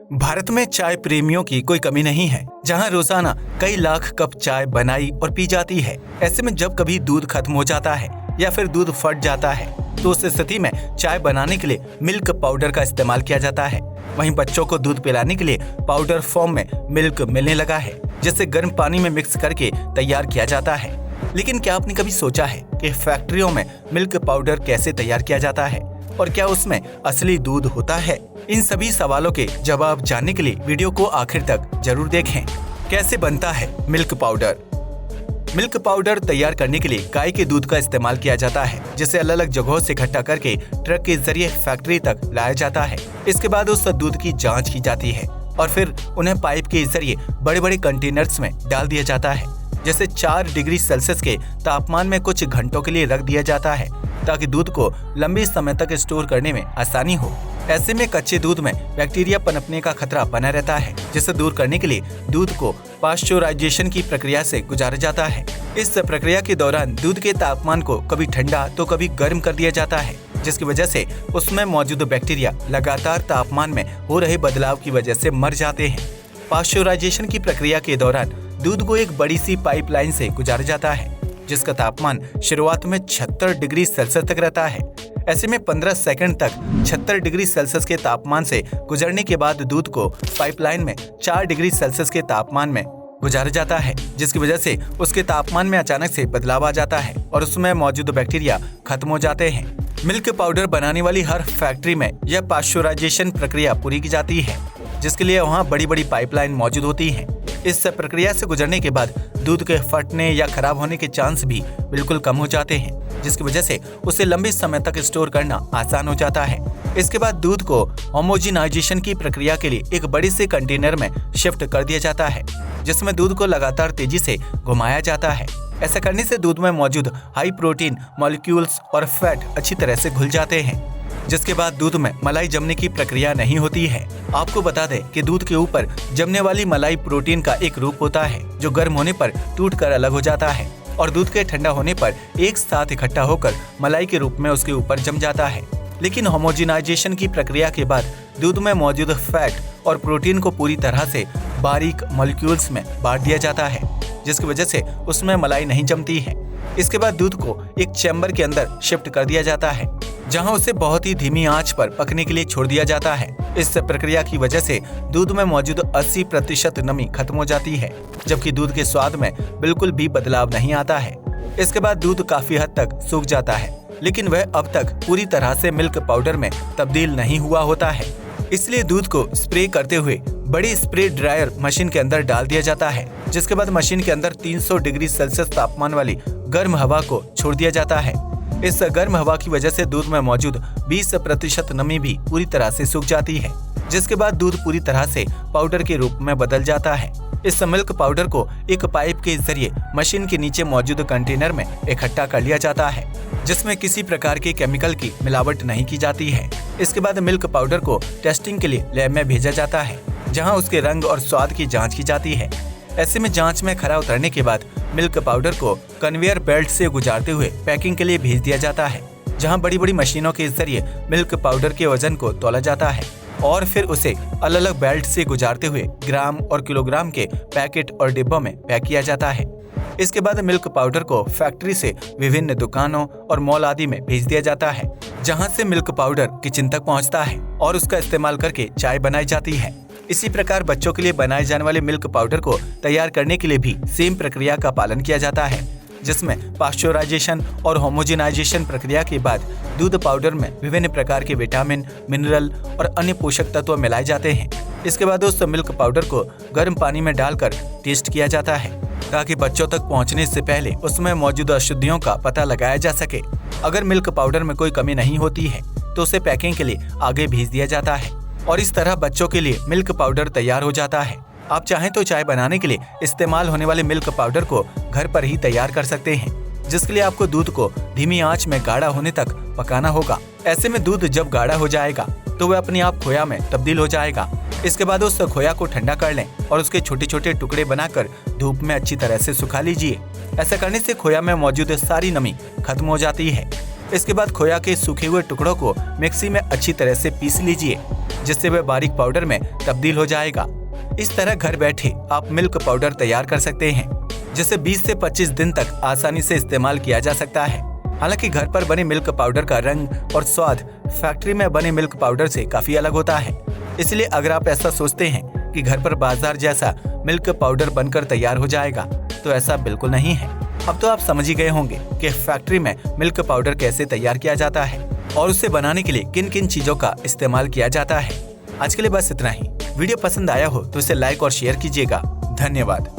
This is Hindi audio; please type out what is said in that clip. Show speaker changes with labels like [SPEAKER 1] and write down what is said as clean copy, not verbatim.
[SPEAKER 1] भारत में चाय प्रेमियों की कोई कमी नहीं है, जहां रोजाना कई लाख कप चाय बनाई और पी जाती है। ऐसे में जब कभी दूध खत्म हो जाता है या फिर दूध फट जाता है तो उस स्थिति में चाय बनाने के लिए मिल्क पाउडर का इस्तेमाल किया जाता है। वहीं बच्चों को दूध पिलाने के लिए पाउडर फॉर्म में मिल्क मिलने लगा है, जिसे गर्म पानी में मिक्स करके तैयार किया जाता है। लेकिन क्या आपने कभी सोचा है कि फैक्ट्रियों में मिल्क पाउडर कैसे तैयार किया जाता है और क्या उसमें असली दूध होता है? इन सभी सवालों के जवाब जानने के लिए वीडियो को आखिर तक जरूर देखें। कैसे बनता है मिल्क पाउडर? मिल्क पाउडर तैयार करने के लिए गाय के दूध का इस्तेमाल किया जाता है, जिसे अलग अलग जगहों से इकट्ठा करके ट्रक के जरिए फैक्ट्री तक लाया जाता है। इसके बाद उस दूध की जांच की जाती है और फिर उन्हें पाइप के जरिए बड़े बड़े कंटेनर्स में डाल दिया जाता है, जैसे 4 डिग्री सेल्सियस के तापमान में कुछ घंटों के लिए रख दिया जाता है, ताकि दूध को लंबे समय तक स्टोर करने में आसानी हो। ऐसे में कच्चे दूध में बैक्टीरिया पनपने का खतरा बना रहता है, जिसे दूर करने के लिए दूध को पाश्चराइजेशन की प्रक्रिया से गुजारा जाता है। इस प्रक्रिया के दौरान दूध के तापमान को कभी ठंडा तो कभी गर्म कर दिया जाता है, जिसकी वजह से उसमें मौजूद बैक्टीरिया लगातार तापमान में हो रहे बदलाव की वजह से मर जाते हैं। पाश्चराइजेशन की प्रक्रिया के दौरान दूध को एक बड़ी सी पाइपलाइन से गुजारा जाता है, जिसका तापमान शुरुआत में 76 डिग्री सेल्सियस तक रहता है। ऐसे में 15 सेकंड तक 76 डिग्री सेल्सियस के तापमान से गुजरने के बाद दूध को पाइपलाइन में 4 डिग्री सेल्सियस के तापमान में गुजारा जाता है, जिसकी वजह से उसके तापमान में अचानक से बदलाव आ जाता है और उसमें मौजूद बैक्टीरिया खत्म हो जाते हैं। मिल्क पाउडर बनाने वाली हर फैक्ट्री में यह पाश्चराइजेशन प्रक्रिया पूरी की जाती है, जिसके लिए वहाँ बड़ी बड़ी पाइपलाइन मौजूद होती है। इस प्रक्रिया से गुजरने के बाद दूध के फटने या खराब होने के चांस भी बिल्कुल कम हो जाते हैं, जिसकी वजह से उसे लंबे समय तक स्टोर करना आसान हो जाता है। इसके बाद दूध को होमोजिनाइजेशन की प्रक्रिया के लिए एक बड़े से कंटेनर में शिफ्ट कर दिया जाता है, जिसमें दूध को लगातार तेजी से घुमाया जाता है। ऐसा करने से दूध में मौजूद हाई प्रोटीन मॉलिक्यूल्स और फैट अच्छी तरह से घुल जाते हैं, जिसके बाद दूध में मलाई जमने की प्रक्रिया नहीं होती है। आपको बता दें कि दूध के ऊपर जमने वाली मलाई प्रोटीन का एक रूप होता है, जो गर्म होने पर टूटकर अलग हो जाता है और दूध के ठंडा होने पर एक साथ इकट्ठा होकर मलाई के रूप में उसके ऊपर जम जाता है। लेकिन होमोजिनाइजेशन की प्रक्रिया के बाद दूध में मौजूद फैट और प्रोटीन को पूरी तरह से बारीक मॉलिक्यूल्स में बांट दिया जाता है, जिसकी वजह से उसमें मलाई नहीं जमती है। इसके बाद दूध को एक चैम्बर के अंदर शिफ्ट कर दिया जाता है, जहां उसे बहुत ही धीमी आंच पर पकने के लिए छोड़ दिया जाता है। इस प्रक्रिया की वजह से दूध में मौजूद 80% नमी खत्म हो जाती है, जबकि दूध के स्वाद में बिल्कुल भी बदलाव नहीं आता है। इसके बाद दूध काफी हद तक सूख जाता है, लेकिन वह अब तक पूरी तरह से मिल्क पाउडर में तब्दील नहीं हुआ होता है। इसलिए दूध को स्प्रे करते हुए बड़ी स्प्रे ड्रायर मशीन के अंदर डाल दिया जाता है, जिसके बाद मशीन के अंदर 300 डिग्री सेल्सियस तापमान वाली गर्म हवा को छोड़ दिया जाता है। इस गर्म हवा की वजह से दूध में मौजूद 20% नमी भी पूरी तरह से सूख जाती है, जिसके बाद दूध पूरी तरह से पाउडर के रूप में बदल जाता है। इस मिल्क पाउडर को एक पाइप के जरिए मशीन के नीचे मौजूद कंटेनर में इकट्ठा कर लिया जाता है, जिसमें किसी प्रकार के केमिकल की मिलावट नहीं की जाती है। इसके बाद मिल्क पाउडर को टेस्टिंग के लिए लैब में भेजा जाता है, जहां उसके रंग और स्वाद की जांच की जाती है। ऐसे में जांच में खरा उतरने के बाद मिल्क पाउडर को कन्वेयर बेल्ट से गुजारते हुए पैकिंग के लिए भेज दिया जाता है, जहां बड़ी बड़ी मशीनों के जरिए मिल्क पाउडर के वजन को तौला जाता है और फिर उसे अलग अलग बेल्ट से गुजारते हुए ग्राम और किलोग्राम के पैकेट और डिब्बों में पैक किया जाता है। इसके बाद मिल्क पाउडर को फैक्ट्री से विभिन्न दुकानों और मॉल आदि में भेज दिया जाता है, जहां से मिल्क पाउडर किचन तक पहुंचता है और उसका इस्तेमाल करके चाय बनाई जाती है। इसी प्रकार बच्चों के लिए बनाए जाने वाले मिल्क पाउडर को तैयार करने के लिए भी सेम प्रक्रिया का पालन किया जाता है, जिसमें पाश्चराइजेशन और होमोजिनाइजेशन प्रक्रिया के बाद दूध पाउडर में विभिन्न प्रकार के विटामिन, मिनरल और अन्य पोषक तत्व मिलाए जाते हैं। इसके बाद उस मिल्क पाउडर को गर्म पानी में डालकर टेस्ट किया जाता है, ताकि बच्चों तक पहुंचने से पहले उसमें मौजूद अशुद्धियों का पता लगाया जा सके। अगर मिल्क पाउडर में कोई कमी नहीं होती है तो उसे पैकिंग के लिए आगे भेज दिया जाता है और इस तरह बच्चों के लिए मिल्क पाउडर तैयार हो जाता है। आप चाहें तो चाय बनाने के लिए इस्तेमाल होने वाले मिल्क पाउडर को घर पर ही तैयार कर सकते हैं, जिसके लिए आपको दूध को धीमी आंच में गाढ़ा होने तक पकाना होगा। ऐसे में दूध जब गाढ़ा हो जाएगा तो वह अपने आप खोया में तब्दील हो जाएगा। इसके बाद उस खोया को ठंडा कर लें और उसके छोटे छोटे टुकड़े बनाकर धूप में अच्छी तरह से सुखा लीजिए। ऐसा करने से खोया में मौजूद सारी नमी खत्म हो जाती है। इसके बाद खोया के सूखे हुए टुकड़ों को मिक्सी में अच्छी तरह से पीस लीजिए, जिससे वह बारीक पाउडर में तब्दील हो जाएगा। इस तरह घर बैठे आप मिल्क पाउडर तैयार कर सकते हैं, जिसे 20 से 25 दिन तक आसानी से इस्तेमाल किया जा सकता है। हालांकि घर पर बने मिल्क पाउडर का रंग और स्वाद फैक्ट्री में बने मिल्क पाउडर से काफी अलग होता है। इसलिए अगर आप ऐसा सोचते हैं कि घर पर बाजार जैसा मिल्क पाउडर बनकर तैयार हो जाएगा, तो ऐसा बिल्कुल नहीं है। अब तो आप समझ ही गए होंगे कि फैक्ट्री में मिल्क पाउडर कैसे तैयार किया जाता है और उसे बनाने के लिए किन किन चीजों का इस्तेमाल किया जाता है। आज के लिए बस इतना ही। वीडियो पसंद आया हो तो इसे लाइक और शेयर कीजिएगा। धन्यवाद।